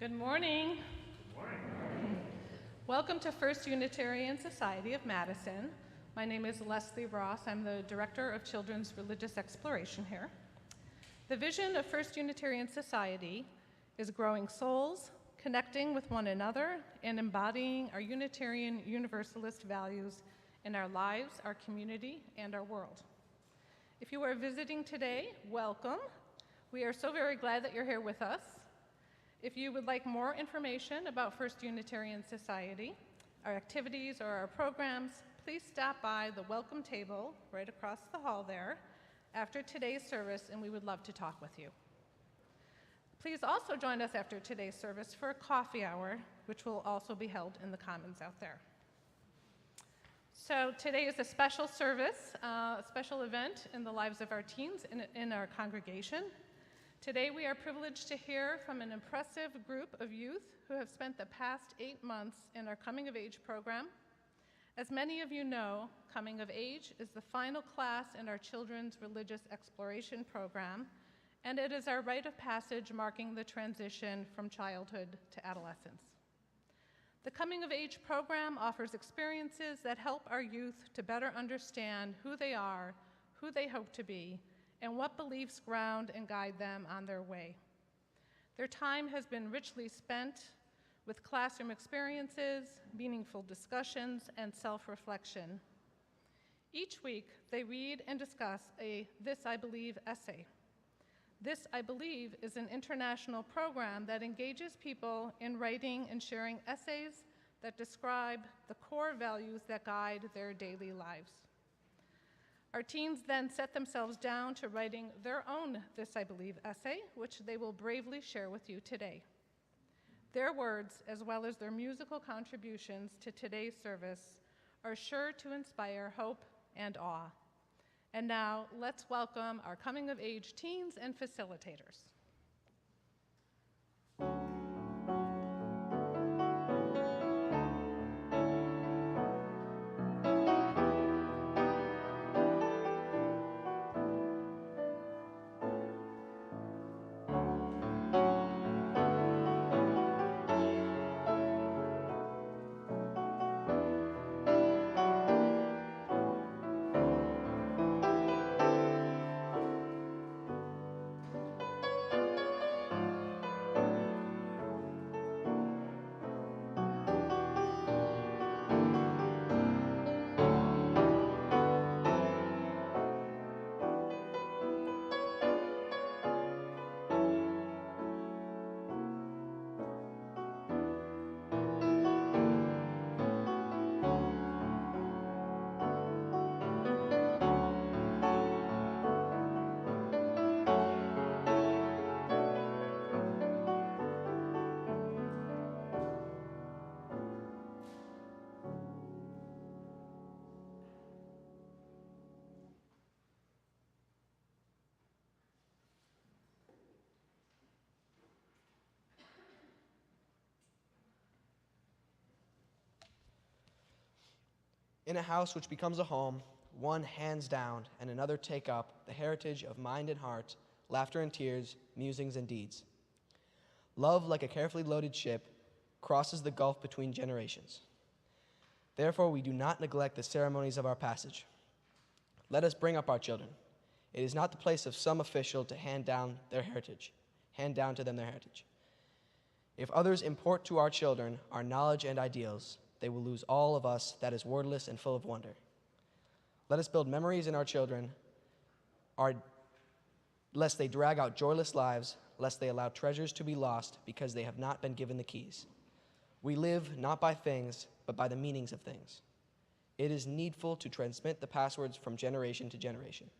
Good morning. Good morning. Welcome to First Unitarian Society of Madison. My name is Leslie Ross. I'm the Director of Children's Religious Exploration here. The vision of First Unitarian Society is growing souls, connecting with one another, and embodying our Unitarian Universalist values in our lives, our community, and our world. If you are visiting today, welcome. We are so very glad that you're here with us. If you would like more information about First Unitarian Society, our activities, or our programs, please stop by the welcome table right across the hall there after today's service, and we would love to talk with you. Please also join us after today's service for a coffee hour, which will also be held in the Commons out there. So today is a special service, a special event in the lives of our teens in our congregation. Today we are privileged to hear from an impressive group of youth who have spent the past 8 months in our Coming of Age program. As many of you know, Coming of Age is the final class in our Children's Religious Exploration program, and it is our rite of passage marking the transition from childhood to adolescence. The Coming of Age program offers experiences that help our youth to better understand who they are, who they hope to be, and what beliefs ground and guide them on their way. Their time has been richly spent with classroom experiences, meaningful discussions, and self-reflection. Each week, they read and discuss a This I Believe essay. This I Believe is an international program that engages people in writing and sharing essays that describe the core values that guide their daily lives. Our teens then set themselves down to writing their own This I Believe essay, which they will bravely share with you today. Their words, as well as their musical contributions to today's service, are sure to inspire hope and awe. And now, let's welcome our Coming of Age teens and facilitators. In a house which becomes a home, one hands down and another take up the heritage of mind and heart, laughter and tears, musings and deeds. Love, like a carefully loaded ship, crosses the gulf between generations. Therefore, we do not neglect the ceremonies of our passage. Let us bring up our children. It is not the place of some official to hand down to them their heritage. If others import to our children our knowledge and ideals, they will lose all of us that is wordless and full of wonder. Let us build memories in our children, lest they drag out joyless lives, lest they allow treasures to be lost because they have not been given the keys. We live not by things, but by the meanings of things. It is needful to transmit the passwords from generation to generation.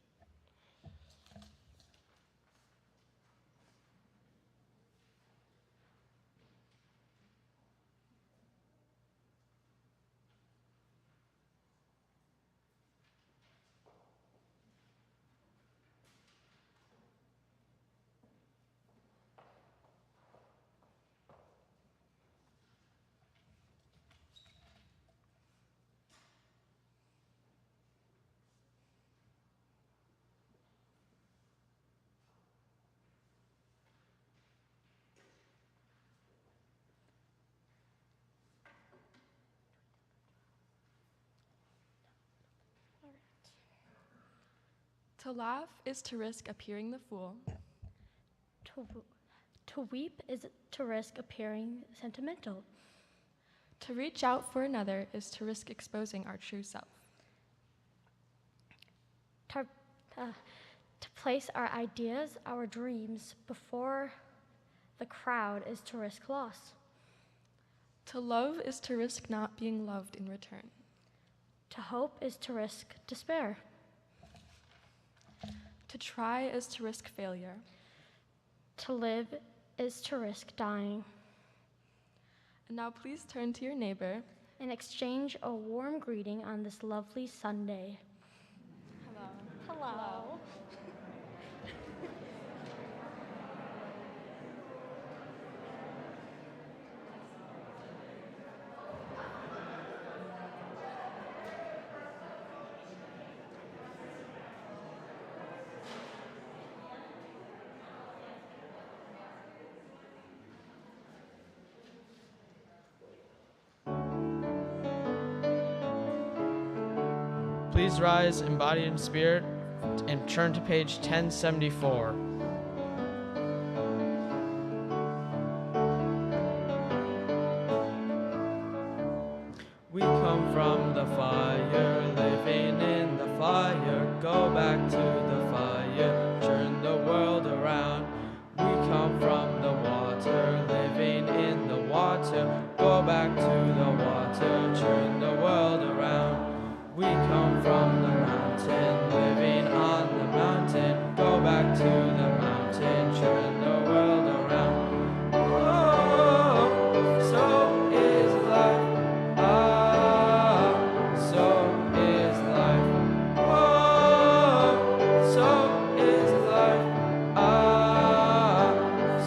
To laugh is to risk appearing the fool. To weep is to risk appearing sentimental. To reach out for another is to risk exposing our true self. To place our ideas, our dreams before the crowd is to risk loss. To love is to risk not being loved in return. To hope is to risk despair. To try is to risk failure. To live is to risk dying. And now please turn to your neighbor And exchange a warm greeting on this lovely Sunday. Hello. Please rise, embodied in spirit, and turn to page 1074. We come from the fire, living in the fire. Go back to the fire, turn the world around. We come from the water, living in the water. Go back to the water, turn the world around. We come from the mountain, living on the mountain. Go back to the mountain, turn the world around. Oh, so is life. Ah, so is life. Oh, so is life. Ah,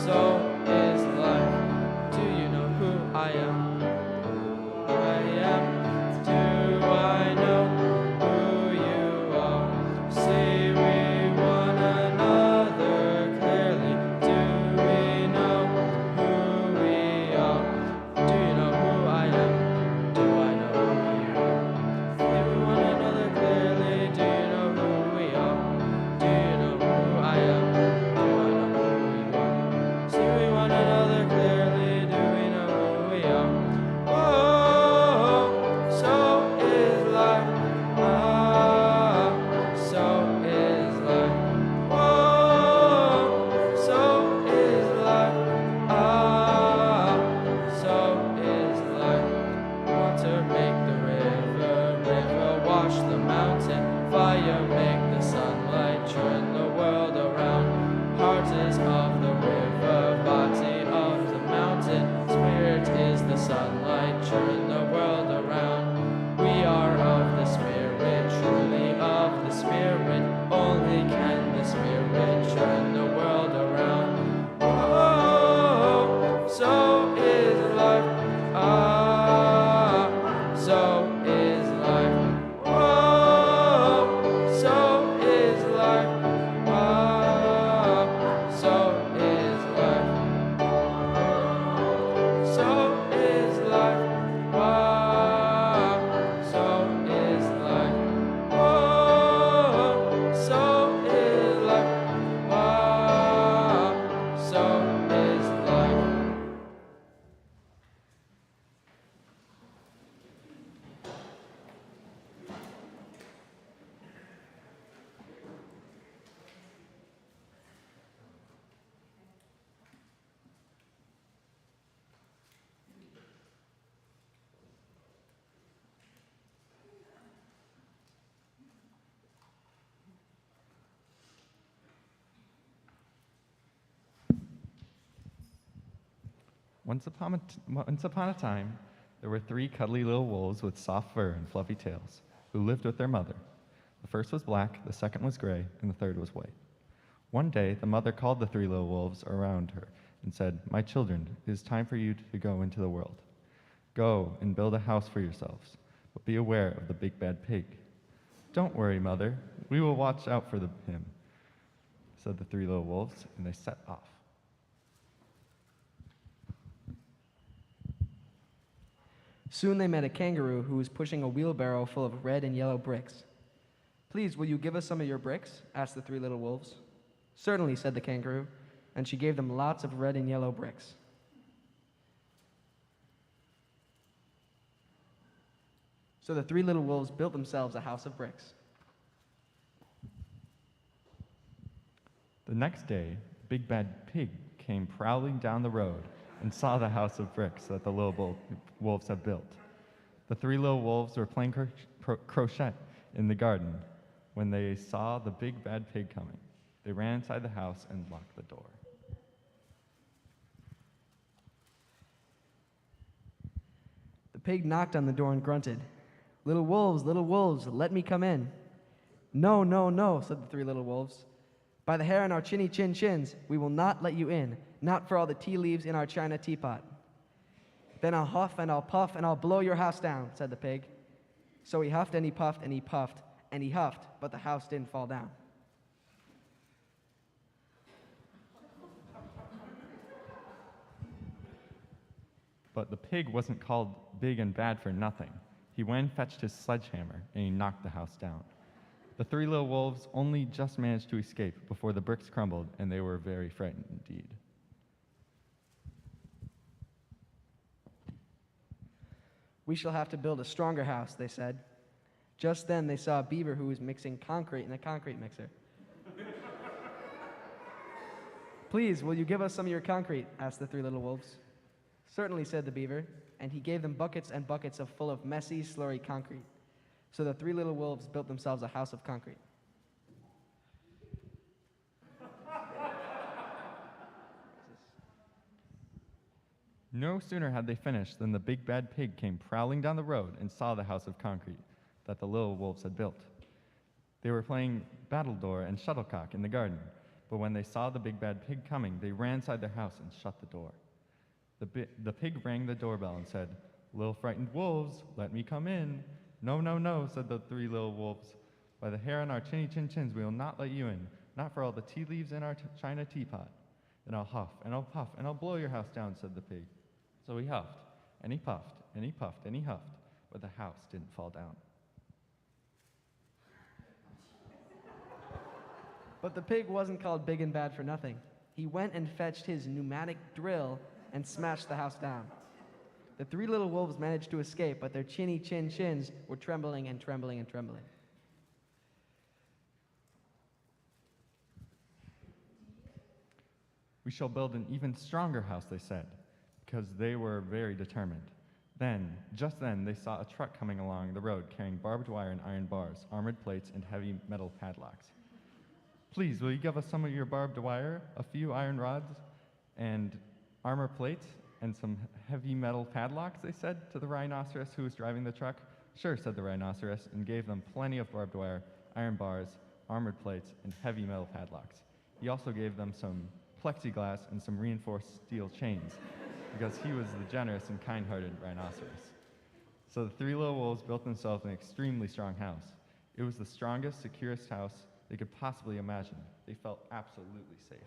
so is life. Do you know who I am? Who I am? Do I know who you are? See we one another clearly. Do we know who we are? Do you know who I am? Do I know who you are? See we one another clearly. Do you know who we are? Do you know who I am? Do I know who you are? See we one another clearly. Do we know who we are? Whoa, so is life. Ah, so is life. Whoa, so is life. Ah, so is life. Water make the river, river wash the mountain. Fire make the sunlight, turn the world around. Heart is of the river, body of the mountain. Spirit is the sunlight, turn the world around. We are of the Spirit, truly of the Spirit. Only can the Spirit turn the world around. Oh, so is life. Ah, so is life. Oh, so is life. Ah, so is life. So is life. Ah, so is life. Oh, so is life. Ah, so is life. Once upon a time, there were 3 cuddly little wolves with soft fur and fluffy tails who lived with their mother. The first was black, the second was gray, and the third was white. One day, the mother called the 3 little wolves around her and said, "My children, it is time for you to go into the world. Go and build a house for yourselves, but be aware of the big bad pig." "Don't worry, mother, we will watch out for him," said the 3 little wolves, and they set off. Soon they met a kangaroo who was pushing a wheelbarrow full of red and yellow bricks. Please, will you give us some of your bricks? Asked the three little wolves. Certainly, said the kangaroo, and she gave them lots of red and yellow bricks. So the three little wolves built themselves a house of bricks. The next day, Big Bad Pig came prowling down the road and saw the house of bricks that the little wolves had built. The three little wolves were playing crochet in the garden when they saw the Big Bad Pig coming. They ran inside the house and locked the door. The pig knocked on the door and grunted, little wolves, let me come in." "No, no, no," said the three little wolves. "By the hair on our chinny chin chins, we will not let you in, not for all the tea leaves in our china teapot." "Then I'll huff and I'll puff and I'll blow your house down," said the pig. So he huffed and he puffed and he puffed and he huffed, but the house didn't fall down. But the pig wasn't called big and bad for nothing. He went and fetched his sledgehammer, and he knocked the house down. The three little wolves only just managed to escape before the bricks crumbled, and they were very frightened indeed. "We shall have to build a stronger house," they said. Just then they saw a beaver who was mixing concrete in a concrete mixer. "Please, will you give us some of your concrete?" asked the three little wolves. "Certainly," said the beaver, and he gave them buckets and buckets full of messy, slurry concrete. So the three little wolves built themselves a house of concrete. No sooner had they finished than the Big Bad Pig came prowling down the road and saw the house of concrete that the little wolves had built. They were playing battledore and shuttlecock in the garden, but when they saw the Big Bad Pig coming, they ran inside their house and shut the door. The pig rang the doorbell and said, "Little frightened wolves, let me come in." "No, no, no," said the three little wolves. "By the hair on our chinny chin chins, we will not let you in, not for all the tea leaves in our china teapot." "Then I'll huff and I'll puff and I'll blow your house down," said the pig. So he huffed and he puffed and he puffed and he huffed, but the house didn't fall down. But the pig wasn't called big and bad for nothing. He went and fetched his pneumatic drill and smashed the house down. The three little wolves managed to escape, but their chinny chin chins were trembling and trembling and trembling. "We shall build an even stronger house," they said, because they were very determined. Just then, they saw a truck coming along the road carrying barbed wire and iron bars, armored plates, and heavy metal padlocks. "Please, will you give us some of your barbed wire, a few iron rods, and armor plates, and some heavy metal padlocks?" they said to the rhinoceros who was driving the truck. "Sure," said the rhinoceros, and gave them plenty of barbed wire, iron bars, armored plates, and heavy metal padlocks. He also gave them some plexiglass and some reinforced steel chains, because he was the generous and kind-hearted rhinoceros. So the three little wolves built themselves an extremely strong house. It was the strongest, securest house they could possibly imagine. They felt absolutely safe.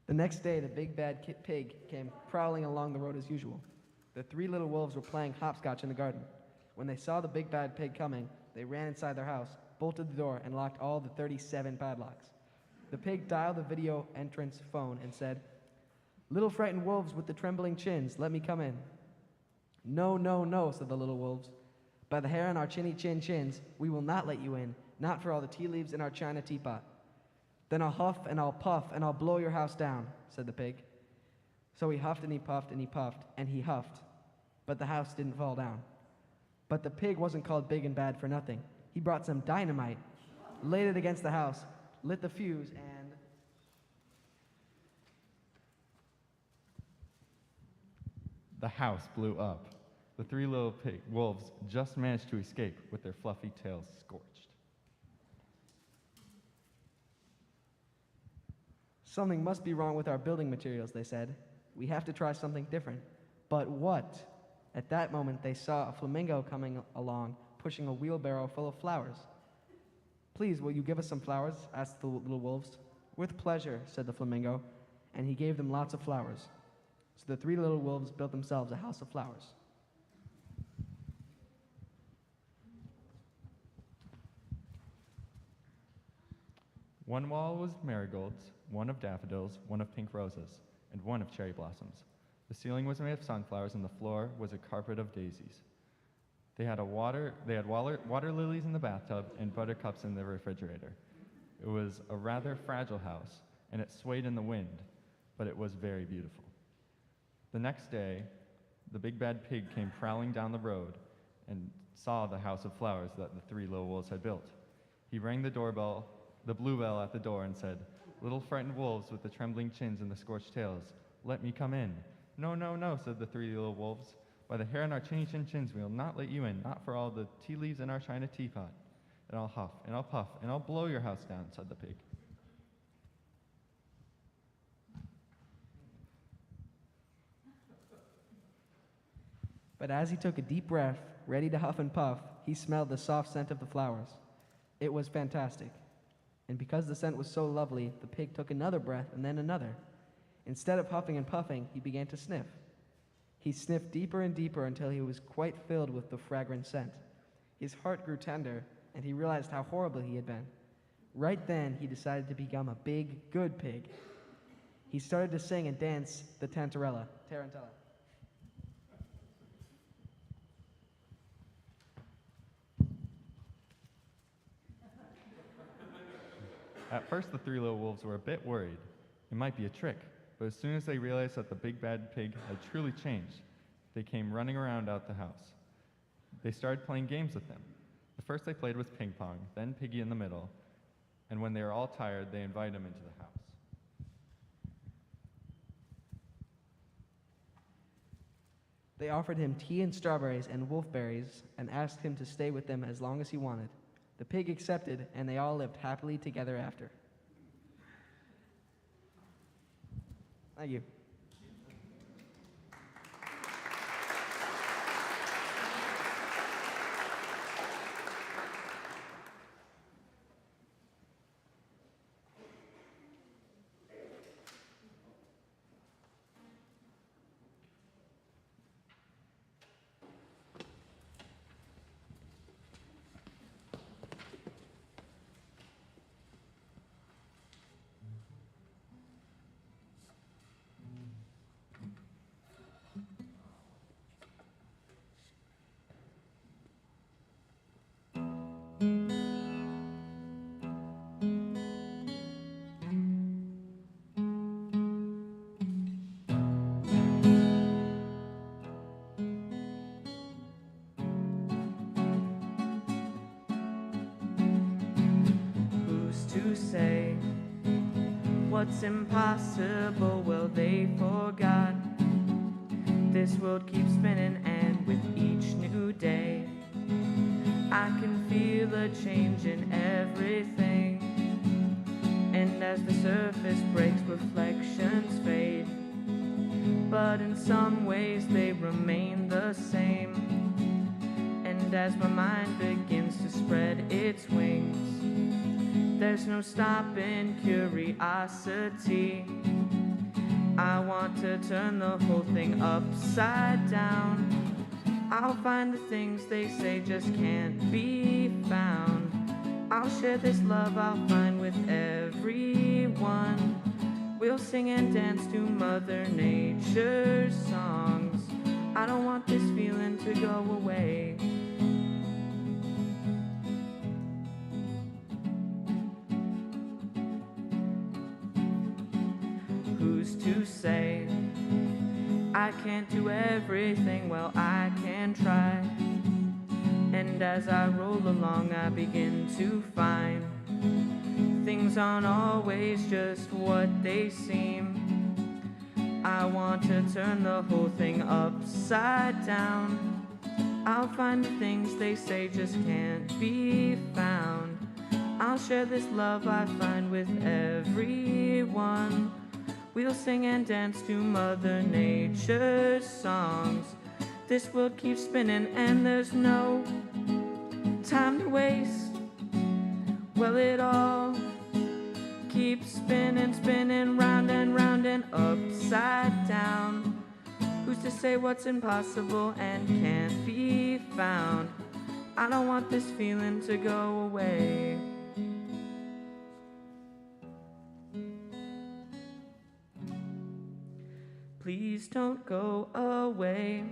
The next day, the big bad pig came prowling along the road as usual. The three little wolves were playing hopscotch in the garden. When they saw the big bad pig coming, they ran inside their house, bolted the door, and locked all the 37 padlocks. The pig dialed the video entrance phone and said, "Little frightened wolves with the trembling chins, let me come in." "No, no, no," said the little wolves. "By the hair on our chinny chin chins, we will not let you in, not for all the tea leaves in our china teapot." "Then I'll huff and I'll puff and I'll blow your house down," said the pig. So he huffed and he puffed and he puffed and he huffed, but the house didn't fall down. But the pig wasn't called big and bad for nothing. He brought some dynamite, laid it against the house, lit the fuse, and the house blew up. The three little wolves just managed to escape with their fluffy tails scorched. "Something must be wrong with our building materials," they said. "We have to try something different." But what? At that moment, they saw a flamingo coming along, pushing a wheelbarrow full of flowers. "Please, will you give us some flowers?" asked the little wolves. "With pleasure," said the flamingo, and he gave them lots of flowers. So the three little wolves built themselves a house of flowers. One wall was marigolds, one of daffodils, one of pink roses, and one of cherry blossoms. The ceiling was made of sunflowers, and the floor was a carpet of daisies. They had water lilies in the bathtub and buttercups in the refrigerator. It was a rather fragile house, and it swayed in the wind, but it was very beautiful. The next day, the big bad pig came prowling down the road and saw the house of flowers that the three little wolves had built. He rang the blue bell at the door, and said, "Little frightened wolves with the trembling chins and the scorched tails, let me come in." "No, no, no," said the three little wolves. "By the hair on our chinny chin chins, we will not let you in, not for all the tea leaves in our china teapot." "And I'll huff, and I'll puff, and I'll blow your house down," said the pig. But as he took a deep breath, ready to huff and puff, he smelled the soft scent of the flowers. It was fantastic. And because the scent was so lovely, the pig took another breath and then another. Instead of huffing and puffing, he began to sniff. He sniffed deeper and deeper until he was quite filled with the fragrant scent. His heart grew tender, and he realized how horrible he had been. Right then, he decided to become a big, good pig. He started to sing and dance the tarantella. At first, the three little wolves were a bit worried. It might be a trick, but as soon as they realized that the big bad pig had truly changed, they came running around out the house. They started playing games with him. The first they played was ping pong, then Piggy in the middle, and when they were all tired, they invited him into the house. They offered him tea and strawberries and wolfberries and asked him to stay with them as long as he wanted. The pig accepted, and they all lived happily together after. Thank you. To say what's impossible, well, they forgot. This world keeps spinning, and with each new day I can feel a change in everything. And as the surface breaks, reflections fade, but in some ways they remain the same. And as my mind begins to spread its wings, there's no stopping curiosity. I want to turn the whole thing upside down. I'll find the things they say just can't be found. I'll share this love I'll find with everyone. We'll sing and dance to Mother Nature's songs. I don't want this feeling to go away. Who's to say I can't do everything? Well, I can try. And as I roll along, I begin to find things aren't always just what they seem. I want to turn the whole thing upside down. I'll find the things they say just can't be found. I'll share this love I find with everyone. We'll sing and dance to Mother Nature's songs. This world keeps spinning, and there's no time to waste. Well, it all keeps spinning, spinning round and round and upside down. Who's to say what's impossible and can't be found? I don't want this feeling to go away. please don't go away.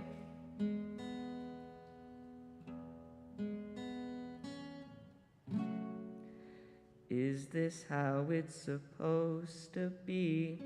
Is this how it's supposed to be?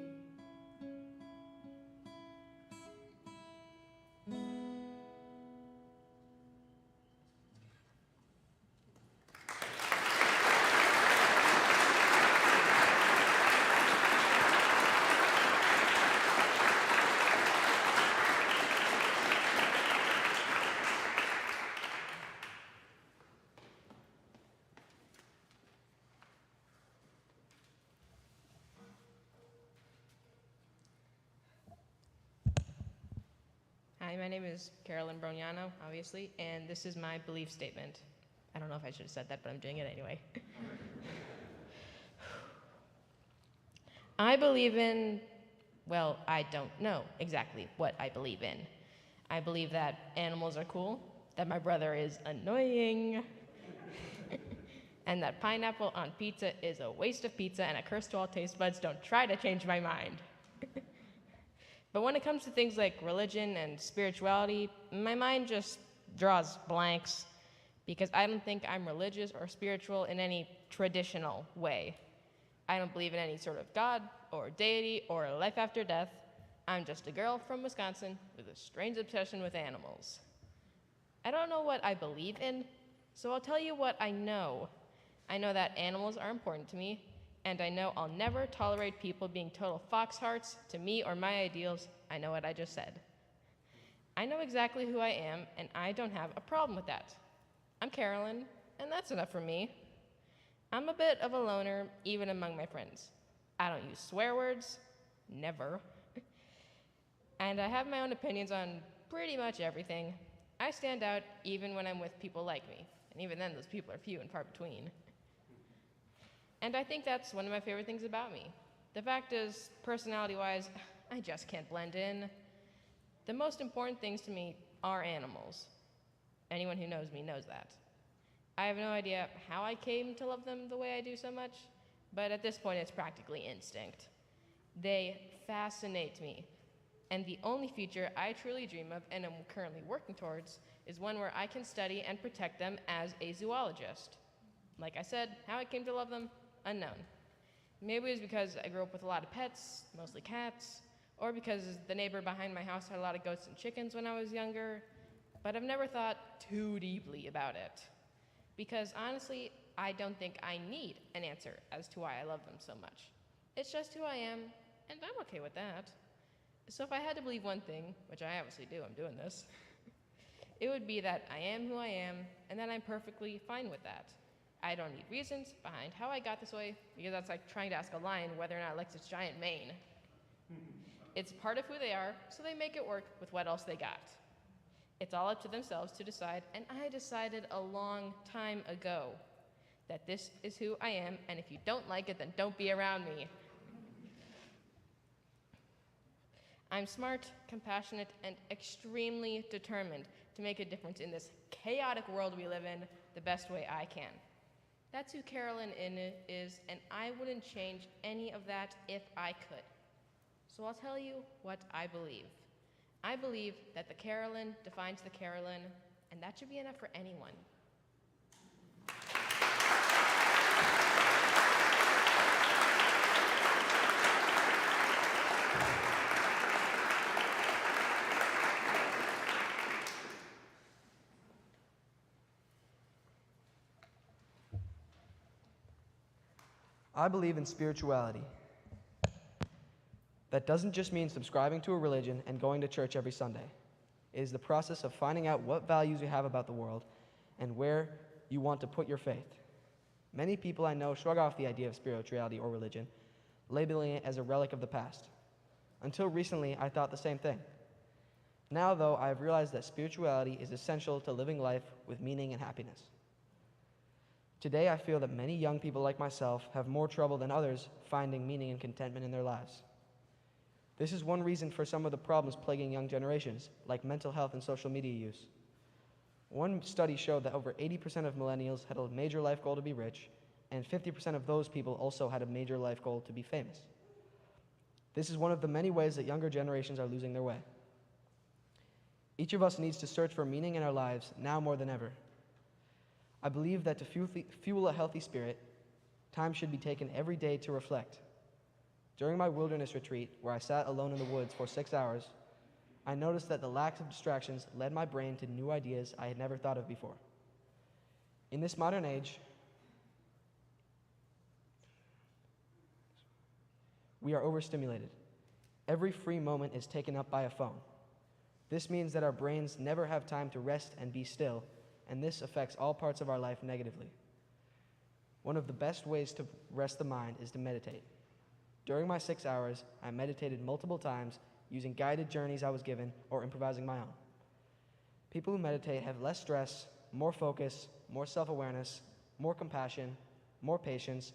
Hi, my name is Carolyn Broniano, obviously, and this is my belief statement. I don't know if I should have said that, but I'm doing it anyway. I believe in, well, I don't know exactly what I believe in. I believe that animals are cool, that my brother is annoying, and that pineapple on pizza is a waste of pizza and a curse to all taste buds. Don't try to change my mind. But when it comes to things like religion and spirituality, my mind just draws blanks because I don't think I'm religious or spiritual in any traditional way. I don't believe in any sort of God or deity or life after death. I'm just a girl from Wisconsin with a strange obsession with animals. I don't know what I believe in, so I'll tell you what I know. I know that animals are important to me, and I know I'll never tolerate people being total foxhearts to me or my ideals. I know what I just said. I know exactly who I am, and I don't have a problem with that. I'm Carolyn, and that's enough for me. I'm a bit of a loner, even among my friends. I don't use swear words, never. And I have my own opinions on pretty much everything. I stand out even when I'm with people like me, and even then those people are few and far between. And I think that's one of my favorite things about me. The fact is, personality-wise, I just can't blend in. The most important things to me are animals. Anyone who knows me knows that. I have no idea how I came to love them the way I do so much, but at this point it's practically instinct. They fascinate me, and the only future I truly dream of and am currently working towards is one where I can study and protect them as a zoologist. Like I said, how I came to love them, unknown. Maybe it was because I grew up with a lot of pets, mostly cats, or because the neighbor behind my house had a lot of goats and chickens when I was younger, but I've never thought too deeply about it. Because honestly, I don't think I need an answer as to why I love them so much. It's just who I am, and I'm okay with that. So if I had to believe one thing, which I obviously do, I'm doing this, it would be that I am who I am, and that I'm perfectly fine with that. I don't need reasons behind how I got this way, because that's like trying to ask a lion whether or not it likes its giant mane. It's part of who they are, so they make it work with what else they got. It's all up to themselves to decide, and I decided a long time ago that this is who I am, and if you don't like it, then don't be around me. I'm smart, compassionate, and extremely determined to make a difference in this chaotic world we live in the best way I can. That's who Carolyn is, and I wouldn't change any of that if I could. So I'll tell you what I believe. I believe that the Carolyn defines the Carolyn, and that should be enough for anyone. I believe in spirituality. That doesn't just mean subscribing to a religion and going to church every Sunday. It is the process of finding out what values you have about the world and where you want to put your faith. Many people I know shrug off the idea of spirituality or religion, labeling it as a relic of the past. Until recently, I thought the same thing. Now, though, I have realized that spirituality is essential to living life with meaning and happiness. Today, I feel that many young people like myself have more trouble than others finding meaning and contentment in their lives. This is one reason for some of the problems plaguing young generations, like mental health and social media use. One study showed that over 80% of millennials had a major life goal to be rich, and 50% of those people also had a major life goal to be famous. This is one of the many ways that younger generations are losing their way. Each of us needs to search for meaning in our lives now more than ever. I believe that to fuel a healthy spirit, time should be taken every day to reflect. During my wilderness retreat, where I sat alone in the woods for 6 hours, I noticed that the lack of distractions led my brain to new ideas I had never thought of before. In this modern age, we are overstimulated. Every free moment is taken up by a phone. This means that our brains never have time to rest and be still, and this affects all parts of our life negatively. One of the best ways to rest the mind is to meditate. During my 6 hours, I meditated multiple times using guided journeys I was given or improvising my own. People who meditate have less stress, more focus, more self-awareness, more compassion, more patience,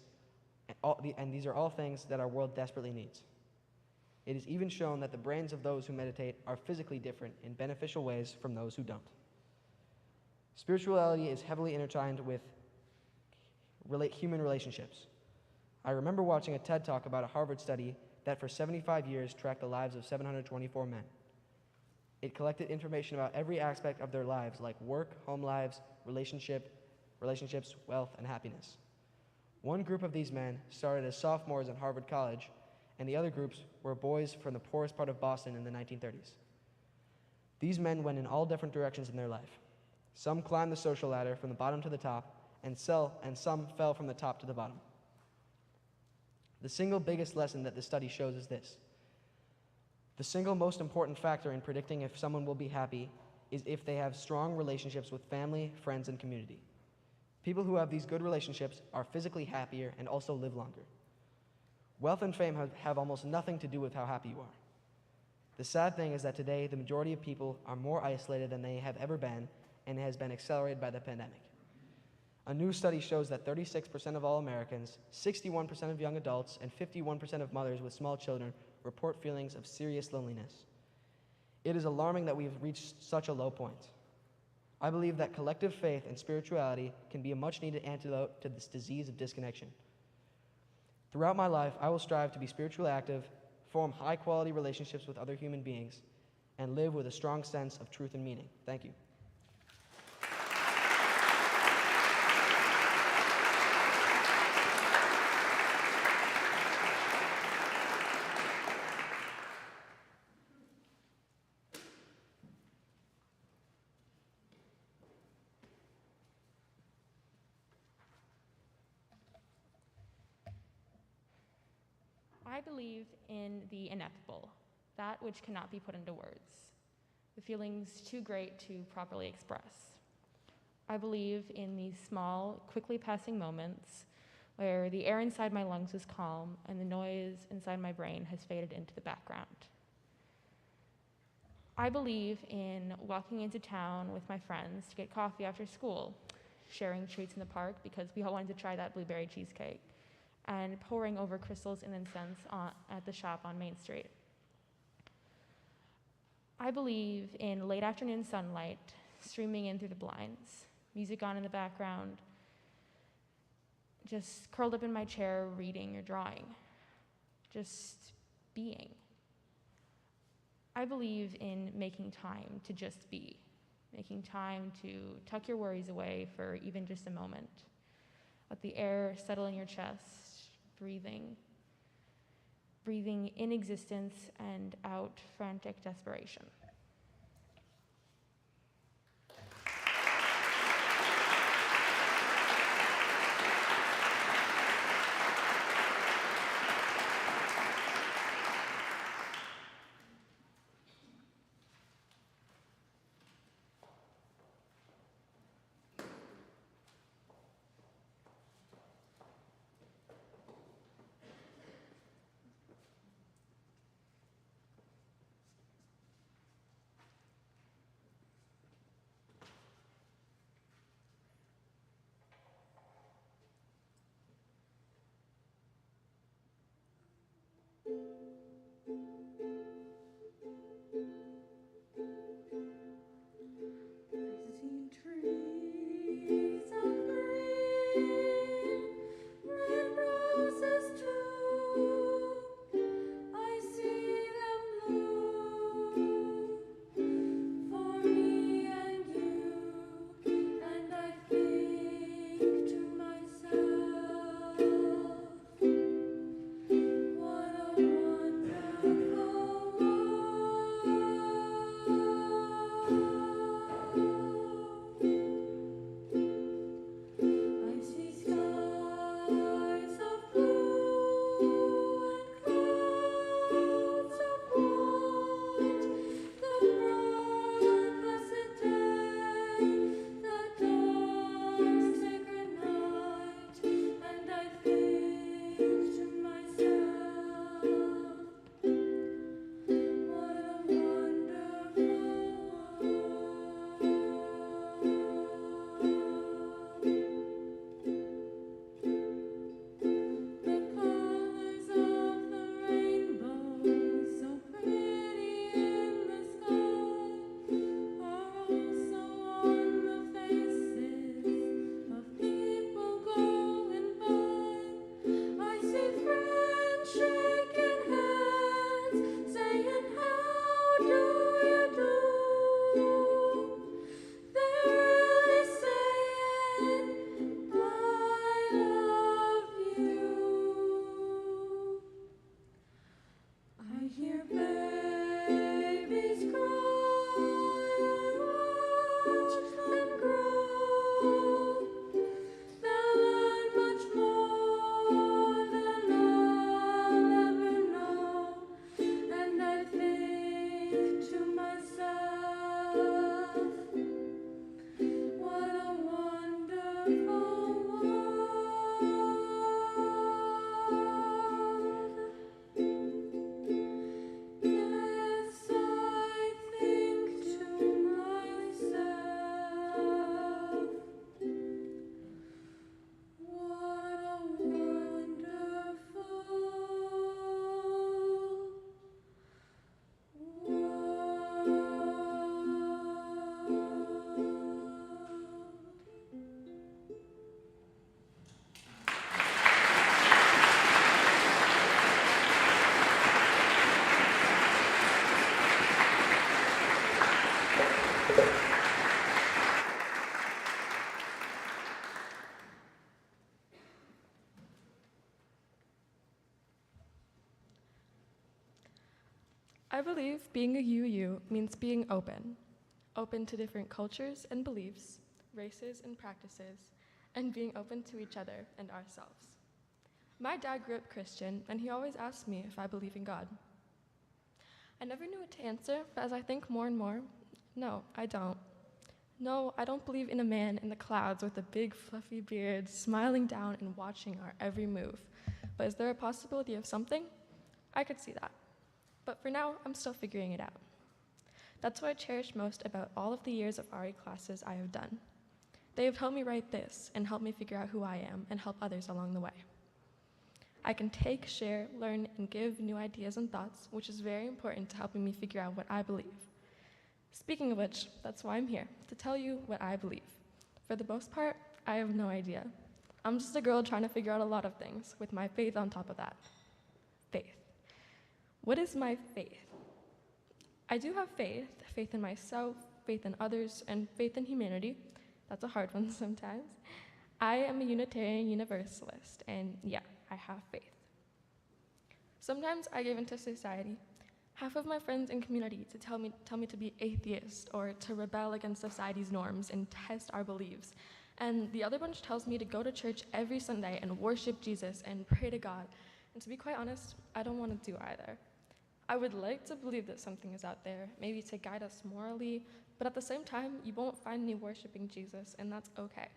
and these are all things that our world desperately needs. It is even shown that the brains of those who meditate are physically different in beneficial ways from those who don't. Spirituality is heavily intertwined with human relationships. I remember watching a TED Talk about a Harvard study that for 75 years tracked the lives of 724 men. It collected information about every aspect of their lives, like work, home lives, relationships, wealth, and happiness. One group of these men started as sophomores at Harvard College, and the other groups were boys from the poorest part of Boston in the 1930s. These men went in all different directions in their life. Some climbed the social ladder from the bottom to the top, and some fell from the top to the bottom. The single biggest lesson that this study shows is this: the single most important factor in predicting if someone will be happy is if they have strong relationships with family, friends, and community. People who have these good relationships are physically happier and also live longer. Wealth and fame have almost nothing to do with how happy you are. The sad thing is that today, the majority of people are more isolated than they have ever been, and it has been accelerated by the pandemic. A new study shows that 36% of all Americans, 61% of young adults, and 51% of mothers with small children report feelings of serious loneliness. It is alarming that we have reached such a low point. I believe that collective faith and spirituality can be a much-needed antidote to this disease of disconnection. Throughout my life, I will strive to be spiritually active, form high-quality relationships with other human beings, and live with a strong sense of truth and meaning. Thank you. I believe in the ineffable, that which cannot be put into words, the feelings too great to properly express. I believe in these small, quickly passing moments where the air inside my lungs is calm and the noise inside my brain has faded into the background. I believe in walking into town with my friends to get coffee after school, sharing treats in the park because we all wanted to try that blueberry cheesecake, and pouring over crystals and incense at the shop on Main Street. I believe in late afternoon sunlight streaming in through the blinds, music on in the background, just curled up in my chair reading or drawing, just being. I believe in making time to just be, making time to tuck your worries away for even just a moment. Let the air settle in your chest, breathing in existence and out frantic desperation. I believe being a UU means being open to different cultures and beliefs, races and practices, and being open to each other and ourselves. My dad grew up Christian, and he always asked me if I believe in God. I never knew what to answer, but as I think more and more, no, I don't. No, I don't believe in a man in the clouds with a big fluffy beard, smiling down and watching our every move. But is there a possibility of something? I could see that. But for now, I'm still figuring it out. That's what I cherish most about all of the years of RE classes I have done. They have helped me write this and helped me figure out who I am and help others along the way. I can take, share, learn, and give new ideas and thoughts, which is very important to helping me figure out what I believe. Speaking of which, that's why I'm here, to tell you what I believe. For the most part, I have no idea. I'm just a girl trying to figure out a lot of things, with my faith on top of that. Faith. What is my faith? I do have faith in myself, faith in others, and faith in humanity. That's a hard one sometimes. I am a Unitarian Universalist, and yeah, I have faith. Sometimes I give into society. Half of my friends and community tell me to be atheist or to rebel against society's norms and test our beliefs. And the other bunch tells me to go to church every Sunday and worship Jesus and pray to God. And to be quite honest, I don't want to do either. I would like to believe that something is out there, maybe to guide us morally, but at the same time, you won't find me worshiping Jesus, and that's okay.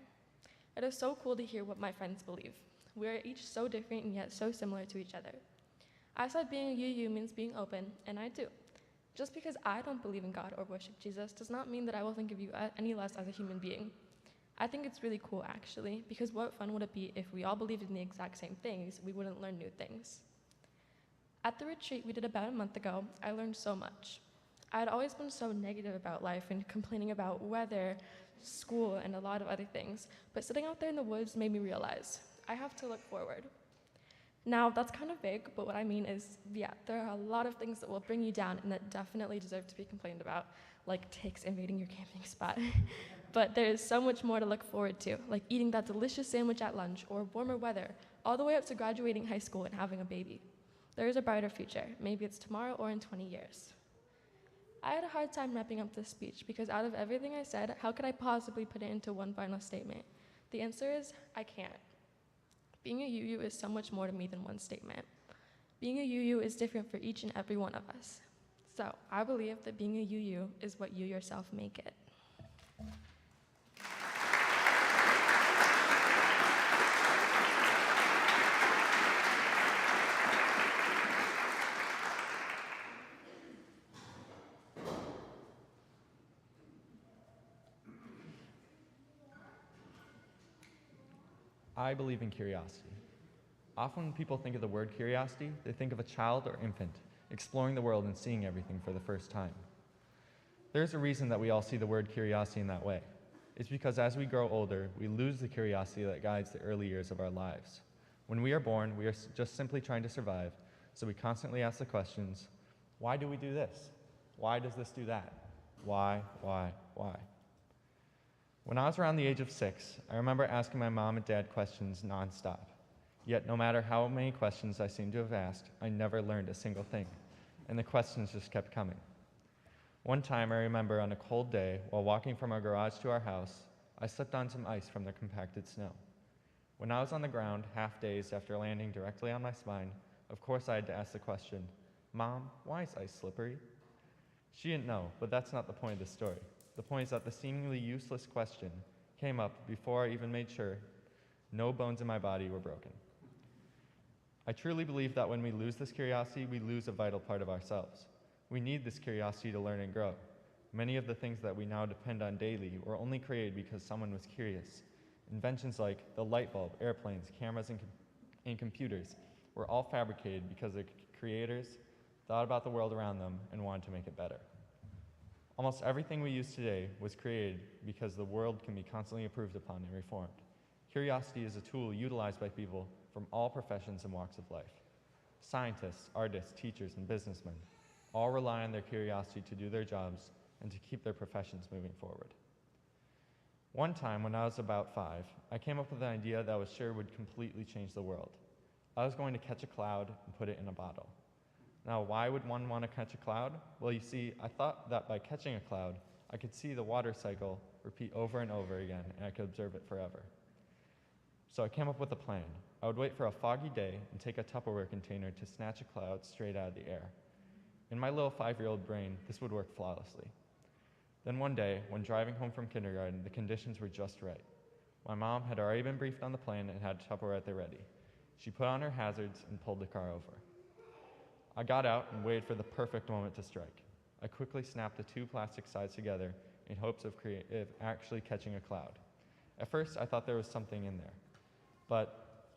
It is so cool to hear what my friends believe. We are each so different and yet so similar to each other. I said being a UU means being open, and I do. Just because I don't believe in God or worship Jesus does not mean that I will think of you any less as a human being. I think it's really cool, actually, because what fun would it be if we all believed in the exact same things, we wouldn't learn new things. At the retreat we did about a month ago, I learned so much. I had always been so negative about life and complaining about weather, school, and a lot of other things, but sitting out there in the woods made me realize I have to look forward. Now, that's kind of vague, but what I mean is, yeah, there are a lot of things that will bring you down and that definitely deserve to be complained about, like ticks invading your camping spot. But there is so much more to look forward to, like eating that delicious sandwich at lunch or warmer weather, all the way up to graduating high school and having a baby. There is a brighter future. Maybe it's tomorrow or in 20 years. I had a hard time wrapping up this speech because out of everything I said, how could I possibly put it into one final statement? The answer is, I can't. Being a UU is so much more to me than one statement. Being a UU is different for each and every one of us. So I believe that being a UU is what you yourself make it. I believe in curiosity. Often when people think of the word curiosity, they think of a child or infant exploring the world and seeing everything for the first time. There's a reason that we all see the word curiosity in that way. It's because as we grow older, we lose the curiosity that guides the early years of our lives. When we are born, we are just simply trying to survive, so we constantly ask the questions, why do we do this? Why does this do that? Why? When I was around the age of 6, I remember asking my mom and dad questions nonstop. Yet no matter how many questions I seemed to have asked, I never learned a single thing, and the questions just kept coming. One time I remember on a cold day, while walking from our garage to our house, I slipped on some ice from the compacted snow. When I was on the ground, half dazed after landing directly on my spine, of course I had to ask the question, Mom, why is ice slippery? She didn't know, but that's not the point of the story. The point is that the seemingly useless question came up before I even made sure no bones in my body were broken. I truly believe that when we lose this curiosity, we lose a vital part of ourselves. We need this curiosity to learn and grow. Many of the things that we now depend on daily were only created because someone was curious. Inventions like the light bulb, airplanes, cameras, and computers were all fabricated because the creators thought about the world around them and wanted to make it better. Almost everything we use today was created because the world can be constantly improved upon and reformed. Curiosity is a tool utilized by people from all professions and walks of life. Scientists, artists, teachers, and businessmen all rely on their curiosity to do their jobs and to keep their professions moving forward. One time when I was about 5, I came up with an idea that I was sure would completely change the world. I was going to catch a cloud and put it in a bottle. Now, why would one want to catch a cloud? Well, you see, I thought that by catching a cloud, I could see the water cycle repeat over and over again, and I could observe it forever. So I came up with a plan. I would wait for a foggy day and take a Tupperware container to snatch a cloud straight out of the air. In my little 5-year-old brain, this would work flawlessly. Then one day, when driving home from kindergarten, the conditions were just right. My mom had already been briefed on the plan and had Tupperware at the ready. She put on her hazards and pulled the car over. I got out and waited for the perfect moment to strike. I quickly snapped the 2 plastic sides together in hopes of actually catching a cloud. At first, I thought there was something in there, but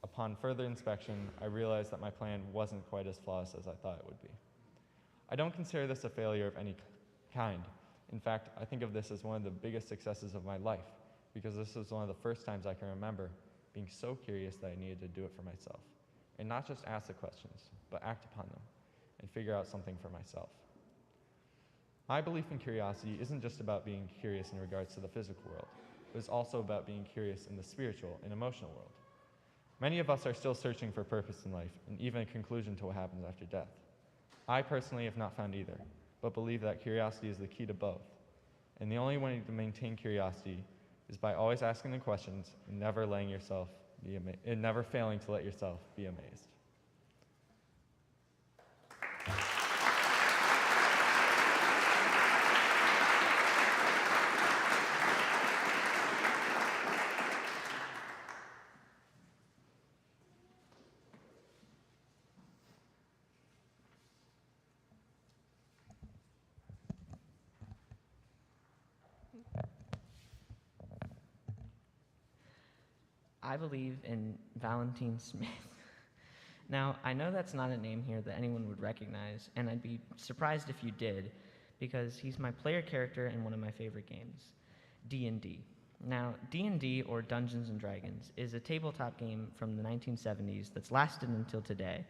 upon further inspection, I realized that my plan wasn't quite as flawless as I thought it would be. I don't consider this a failure of any kind. In fact, I think of this as one of the biggest successes of my life, because this was one of the first times I can remember being so curious that I needed to do it for myself, and not just ask the questions, but act upon them, and figure out something for myself. My belief in curiosity isn't just about being curious in regards to the physical world, but it's also about being curious in the spiritual and emotional world. Many of us are still searching for purpose in life, and even a conclusion to what happens after death. I personally have not found either, but believe that curiosity is the key to both. And the only way to maintain curiosity is by always asking the questions and never failing to let yourself be amazed. I believe in Valentine Smith. Now, I know that's not a name here that anyone would recognize, and I'd be surprised if you did, because he's my player character in one of my favorite games, D&D. Now, D&D, or Dungeons & Dragons, is a tabletop game from the 1970s that's lasted until today,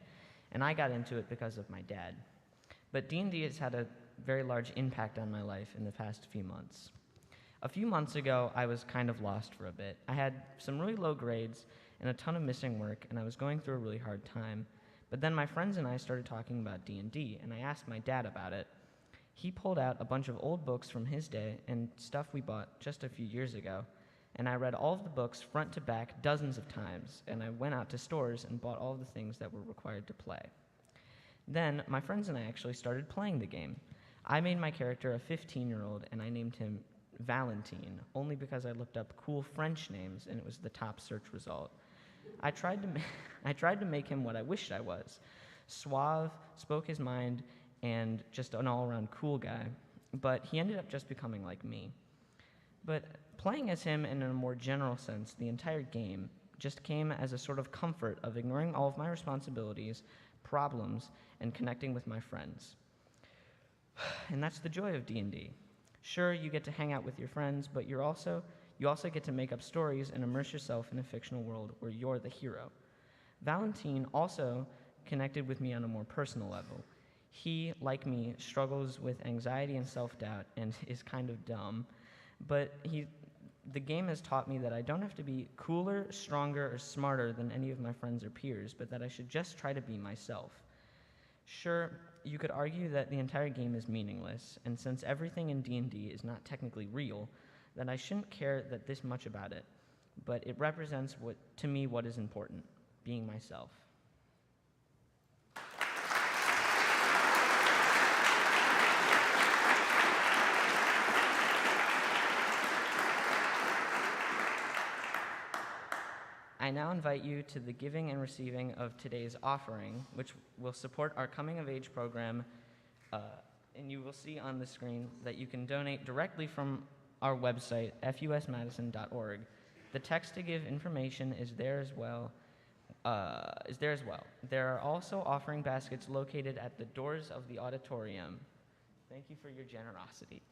and I got into it because of my dad. But D&D has had a very large impact on my life in the past few months. A few months ago, I was kind of lost for a bit. I had some really low grades and a ton of missing work, and I was going through a really hard time. But then my friends and I started talking about D&D, and I asked my dad about it. He pulled out a bunch of old books from his day and stuff we bought just a few years ago, and I read all of the books front to back dozens of times, and I went out to stores and bought all of the things that were required to play. Then my friends and I actually started playing the game. I made my character a 15-year-old, and I named him Valentine, only because I looked up cool French names and it was the top search result. I tried to make him what I wished I was. Suave, spoke his mind, and just an all-around cool guy. But he ended up just becoming like me. But playing as him in a more general sense, the entire game just came as a sort of comfort of ignoring all of my responsibilities, problems, and connecting with my friends. And that's the joy of D&D. Sure, you get to hang out with your friends, but you also get to make up stories and immerse yourself in a fictional world where you're the hero. Valentine also connected with me on a more personal level. He, like me, struggles with anxiety and self-doubt and is kind of dumb, but the game has taught me that I don't have to be cooler, stronger, or smarter than any of my friends or peers, but that I should just try to be myself. Sure, you could argue that the entire game is meaningless, and since everything in D&D is not technically real, then I shouldn't care that this much about it, but it represents to me what is important, being myself. I now invite you to the giving and receiving of today's offering, which will support our Coming of Age program, and you will see on the screen that you can donate directly from our website, fusmadison.org. The text to give information is there as well. There are also offering baskets located at the doors of the auditorium. Thank you for your generosity.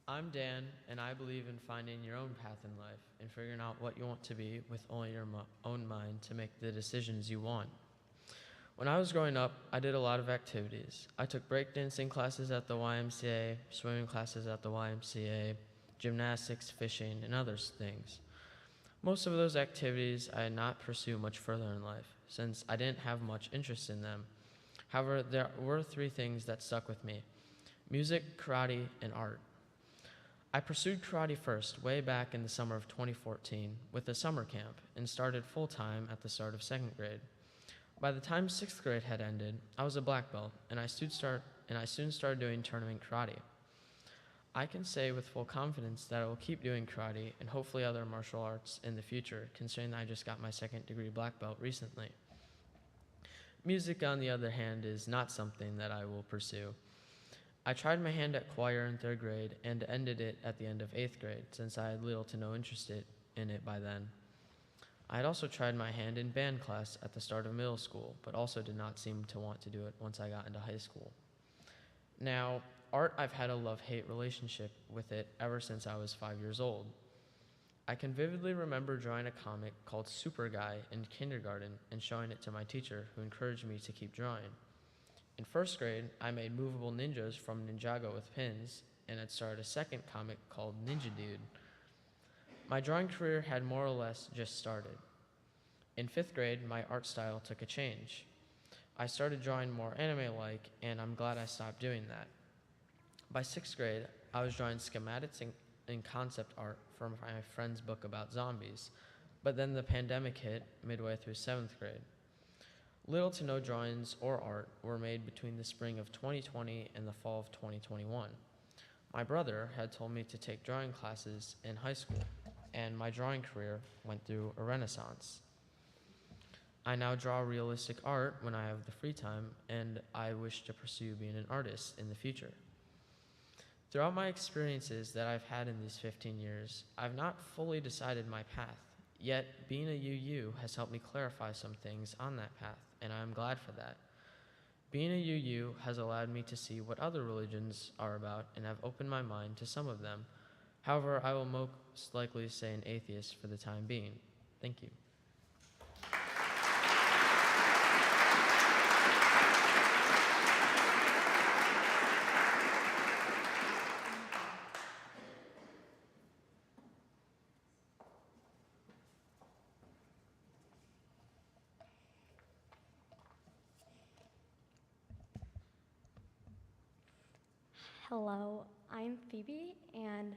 I'm Dan, and I believe in finding your own path in life and figuring out what you want to be with only your own mind to make the decisions you want. When I was growing up, I did a lot of activities. I took breakdancing classes at the YMCA, swimming classes at the YMCA, gymnastics, fishing, and other things. Most of those activities I did not pursue much further in life, since I didn't have much interest in them. However, there were 3 things that stuck with me: music, karate, and art. I pursued karate first, way back in the summer of 2014, with a summer camp, and started full-time at the start of 2nd grade. By the time 6th grade had ended, I was a black belt, and I soon started doing tournament karate. I can say with full confidence that I will keep doing karate and hopefully other martial arts in the future, considering that I just got my 2nd degree black belt recently. Music, on the other hand, is not something that I will pursue. I tried my hand at choir in 3rd grade and ended it at the end of 8th grade, since I had little to no interest in it by then. I had also tried my hand in band class at the start of middle school, but also did not seem to want to do it once I got into high school. Now, art, I've had a love-hate relationship with it ever since I was 5 years old. I can vividly remember drawing a comic called Super Guy in kindergarten and showing it to my teacher, who encouraged me to keep drawing. In 1st grade, I made movable ninjas from Ninjago with pins and had started a 2nd comic called Ninja Dude. My drawing career had more or less just started. In 5th grade, my art style took a change. I started drawing more anime-like, and I'm glad I stopped doing that. By 6th grade, I was drawing schematics and concept art from my friend's book about zombies, but then the pandemic hit midway through 7th grade. Little to no drawings or art were made between the spring of 2020 and the fall of 2021. My brother had told me to take drawing classes in high school, and my drawing career went through a renaissance. I now draw realistic art when I have the free time, and I wish to pursue being an artist in the future. Throughout my experiences that I've had in these 15 years, I've not fully decided my path, yet being a UU has helped me clarify some things on that path, and I'm glad for that. Being a UU has allowed me to see what other religions are about and have opened my mind to some of them. However, I will most likely say an atheist for the time being. Thank you. Hello, I'm Phoebe, and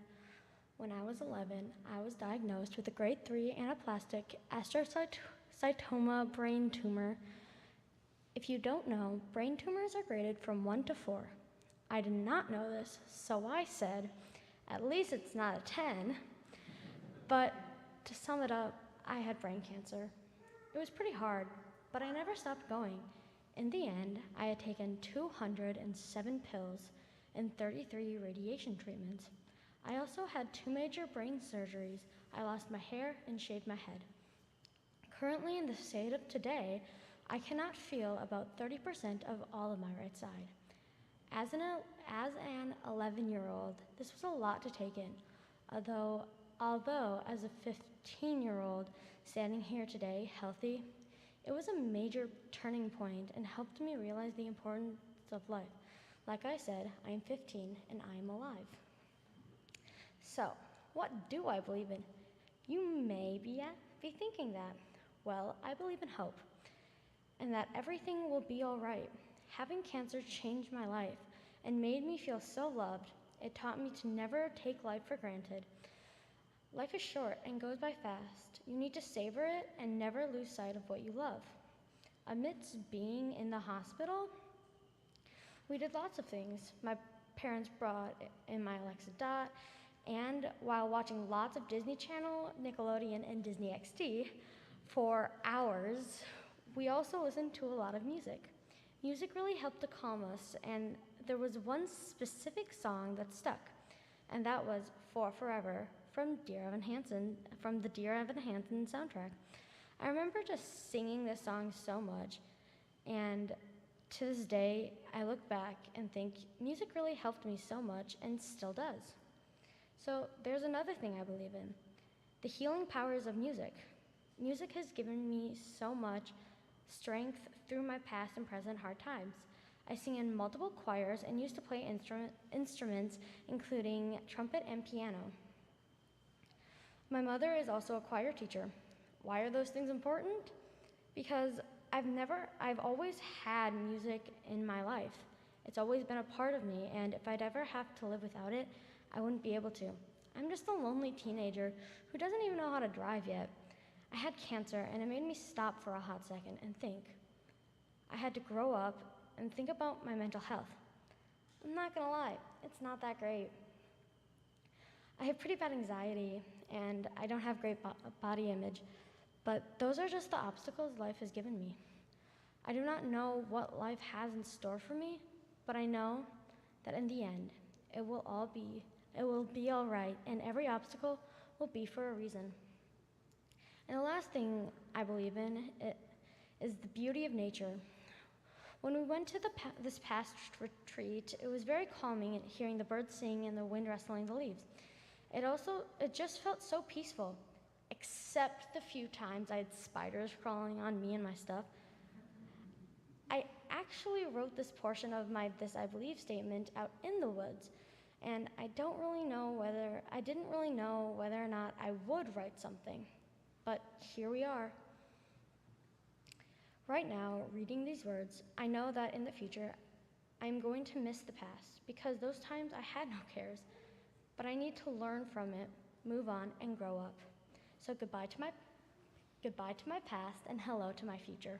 when I was 11, I was diagnosed with a grade 3 anaplastic astrocytoma brain tumor. If you don't know, brain tumors are graded from 1 to 4. I did not know this, so I said, at least it's not a 10. But to sum it up, I had brain cancer. It was pretty hard, but I never stopped going. In the end, I had taken 207 pills and 33 radiation treatments. I also had 2 major brain surgeries. I lost my hair and shaved my head. Currently, in the state of today, I cannot feel about 30% of all of my right side. As an 11-year-old, this was a lot to take in. Although as a 15-year-old standing here today, healthy, it was a major turning point and helped me realize the importance of life. Like I said, I am 15 and I am alive. So, what do I believe in? You may be thinking that. Well, I believe in hope and that everything will be all right. Having cancer changed my life and made me feel so loved. It taught me to never take life for granted. Life is short and goes by fast. You need to savor it and never lose sight of what you love. Amidst being in the hospital, we did lots of things. My parents brought in my Alexa Dot, and while watching lots of Disney Channel, Nickelodeon, and Disney XD for hours, we also listened to a lot of music. Music really helped to calm us, and there was one specific song that stuck, and that was For Forever from the Dear Evan Hansen soundtrack. I remember just singing this song so much, and to this day, I look back and think music really helped me so much and still does. So there's another thing I believe in, the healing powers of music. Music has given me so much strength through my past and present hard times. I sing in multiple choirs and used to play instruments including trumpet and piano. My mother is also a choir teacher. Why are those things important? Because I've always had music in my life. It's always been a part of me, and if I'd ever have to live without it, I wouldn't be able to. I'm just a lonely teenager who doesn't even know how to drive yet. I had cancer, and it made me stop for a hot second and think. I had to grow up and think about my mental health. I'm not gonna lie, it's not that great. I have pretty bad anxiety, and I don't have great body image, but those are just the obstacles life has given me. I do not know what life has in store for me, but I know that in the end, it will be all right, and every obstacle will be for a reason. And the last thing I believe in is the beauty of nature. When we went to this past retreat, it was very calming hearing the birds sing and the wind rustling the leaves. It just felt so peaceful, except the few times I had spiders crawling on me and my stuff. I actually wrote this portion of my "This I Believe" statement out in the woods, and I didn't really know whether or not I would write something, but here we are. Right now, reading these words, I know that in the future, I'm going to miss the past because those times I had no cares, but I need to learn from it, move on, and grow up. So goodbye to my past and hello to my future.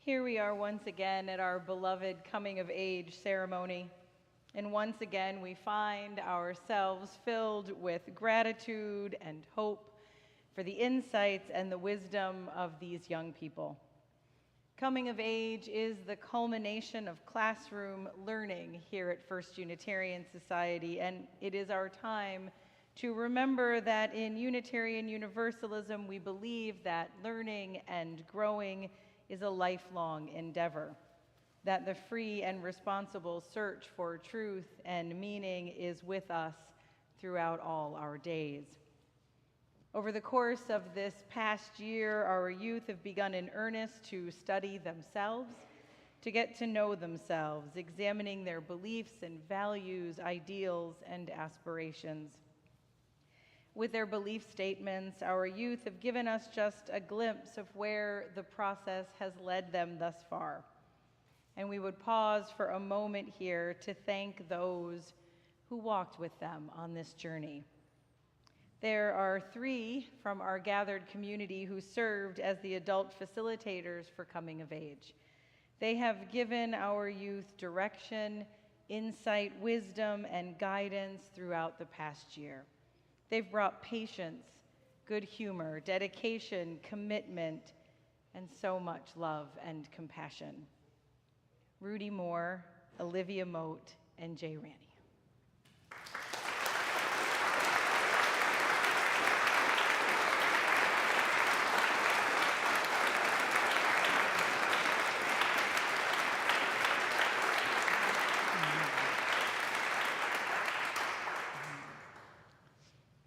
Here we are once again at our beloved coming of age ceremony. And once again, we find ourselves filled with gratitude and hope for the insights and the wisdom of these young people. Coming of age is the culmination of classroom learning here at First Unitarian Society, and it is our time to remember that in Unitarian Universalism, we believe that learning and growing is a lifelong endeavor, that the free and responsible search for truth and meaning is with us throughout all our days. Over the course of this past year, our youth have begun in earnest to study themselves, to get to know themselves, examining their beliefs and values, ideals, and aspirations. With their belief statements, our youth have given us just a glimpse of where the process has led them thus far. And we would pause for a moment here to thank those who walked with them on this journey. There are 3 from our gathered community who served as the adult facilitators for coming of age. They have given our youth direction, insight, wisdom, and guidance throughout the past year. They've brought patience, good humor, dedication, commitment, and so much love and compassion. Rudy Moore, Olivia Moat, and Jay Ranney.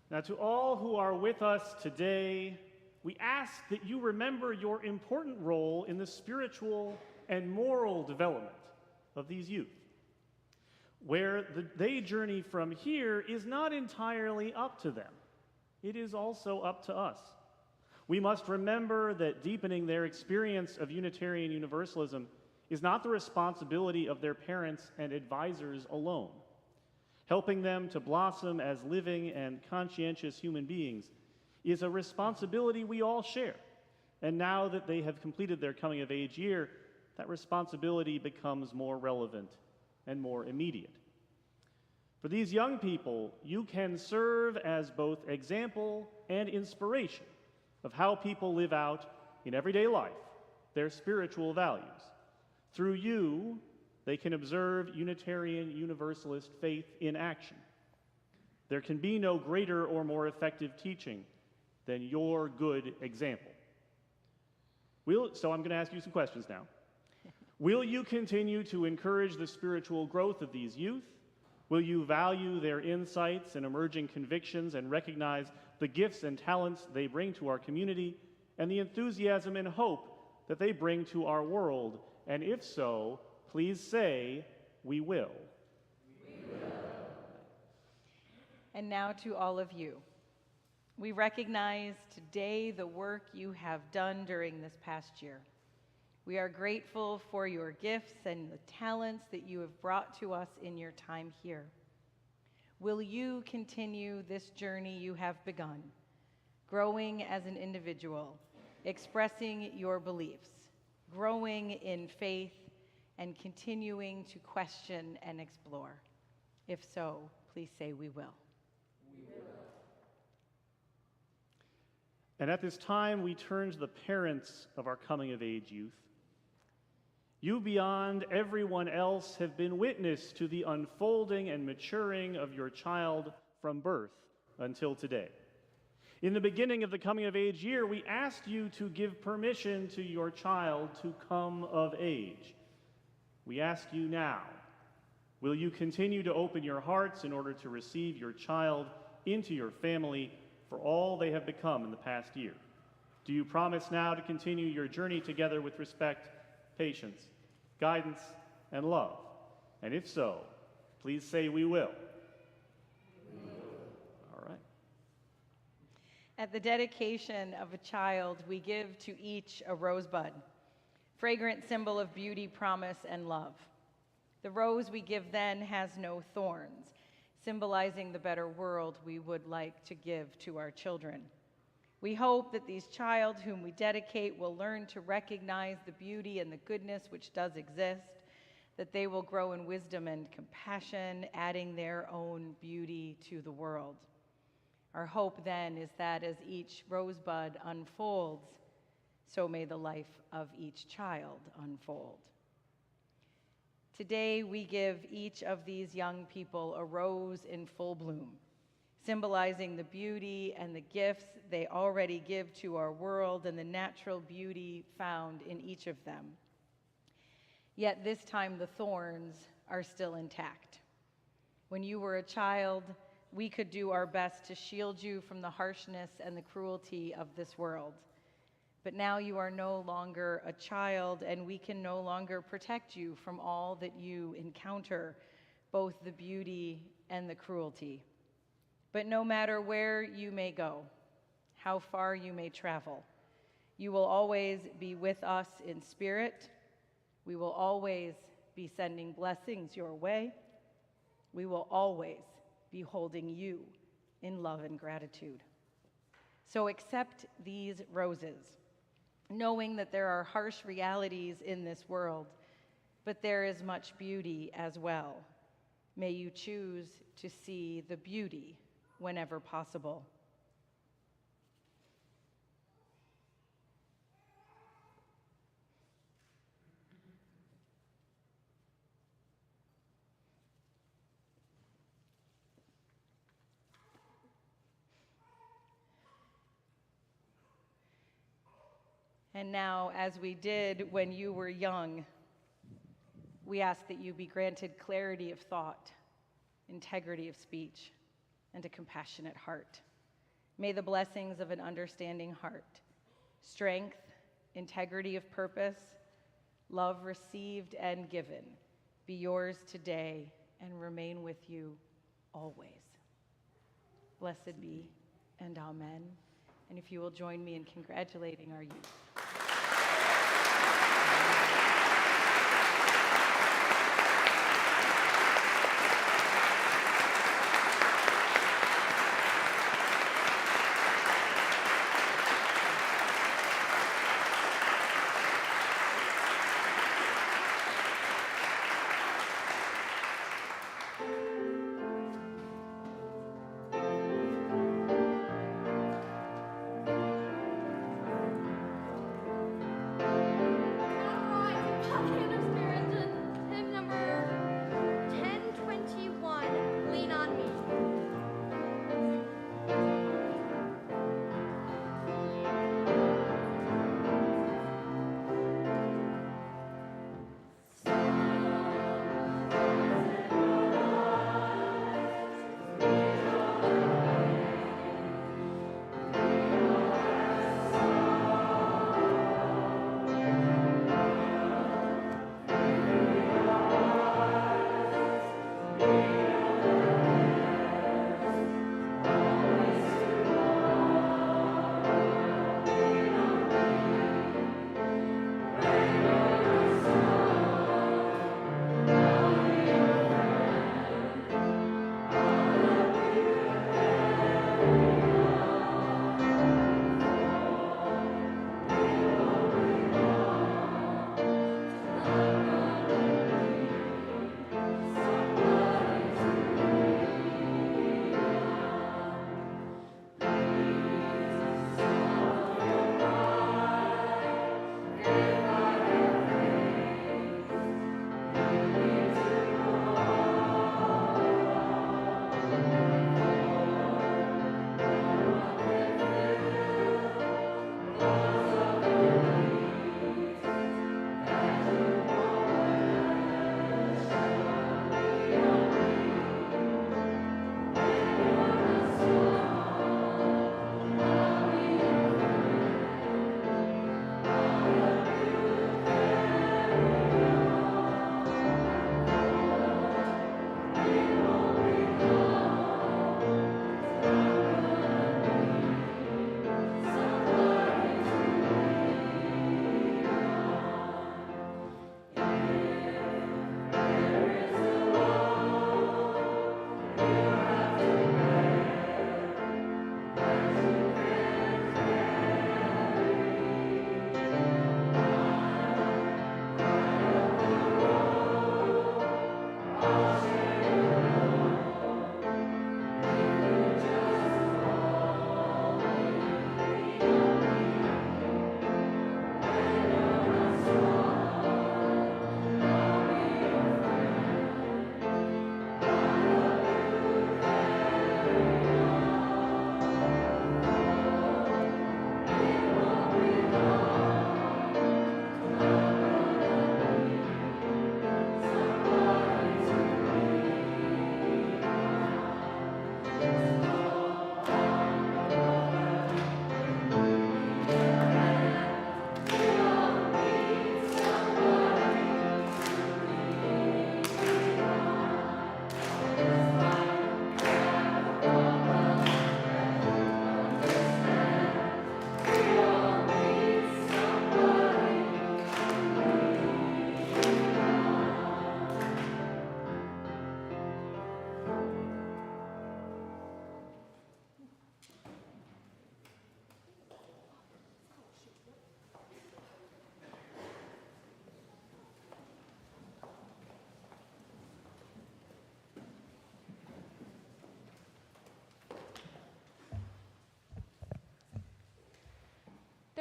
Now, to all who are with us today, we ask that you remember your important role in the spiritual and moral development of these youth. Where they journey from here is not entirely up to them. It is also up to us. We must remember that deepening their experience of Unitarian Universalism is not the responsibility of their parents and advisors alone. Helping them to blossom as living and conscientious human beings is a responsibility we all share. And now that they have completed their coming of age year, that responsibility becomes more relevant and more immediate. For these young people, you can serve as both example and inspiration of how people live out in everyday life their spiritual values. Through you, they can observe Unitarian Universalist faith in action. There can be no greater or more effective teaching than your good example. So I'm going to ask you some questions now. Will you continue to encourage the spiritual growth of these youth? Will you value their insights and emerging convictions and recognize the gifts and talents they bring to our community and the enthusiasm and hope that they bring to our world? And if so, please say, we will. We will. And now to all of you. We recognize today the work you have done during this past year. We are grateful for your gifts and the talents that you have brought to us in your time here. Will you continue this journey you have begun, growing as an individual, expressing your beliefs, growing in faith, and continuing to question and explore? If so, please say we will. We will. And at this time, we turn to the parents of our coming of age youth. You, beyond everyone else, have been witness to the unfolding and maturing of your child from birth until today. In the beginning of the coming of age year, we asked you to give permission to your child to come of age. We ask you now, will you continue to open your hearts in order to receive your child into your family for all they have become in the past year? Do you promise now to continue your journey together with respect, patience, guidance, and love? And if so, please say we will. We will. All right. At the dedication of a child, we give to each a rosebud, fragrant symbol of beauty, promise, and love. The rose we give then has no thorns, symbolizing the better world we would like to give to our children. We hope that these child whom we dedicate will learn to recognize the beauty and the goodness which does exist, that they will grow in wisdom and compassion, adding their own beauty to the world. Our hope then is that as each rosebud unfolds, so may the life of each child unfold. Today, we give each of these young people a rose in full bloom, symbolizing the beauty and the gifts they already give to our world and the natural beauty found in each of them. Yet this time, the thorns are still intact. When you were a child, we could do our best to shield you from the harshness and the cruelty of this world. But now you are no longer a child, and we can no longer protect you from all that you encounter, both the beauty and the cruelty. But no matter where you may go, how far you may travel, you will always be with us in spirit. We will always be sending blessings your way. We will always be holding you in love and gratitude. So accept these roses, knowing that there are harsh realities in this world, but there is much beauty as well. May you choose to see the beauty whenever possible. And now, as we did when you were young, we ask that you be granted clarity of thought, integrity of speech, and a compassionate heart. May the blessings of an understanding heart, strength, integrity of purpose, love received and given be yours today and remain with you always. Blessed be and amen. And if you will join me in congratulating our youth.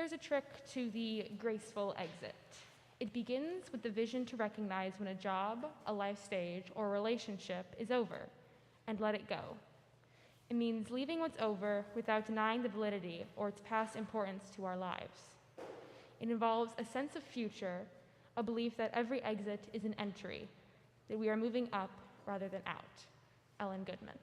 There's a trick to the graceful exit. It begins with the vision to recognize when a job, a life stage, or a relationship is over, and let it go. It means leaving what's over without denying the validity or its past importance to our lives. It involves a sense of future, a belief that every exit is an entry, that we are moving up rather than out. Ellen Goodman.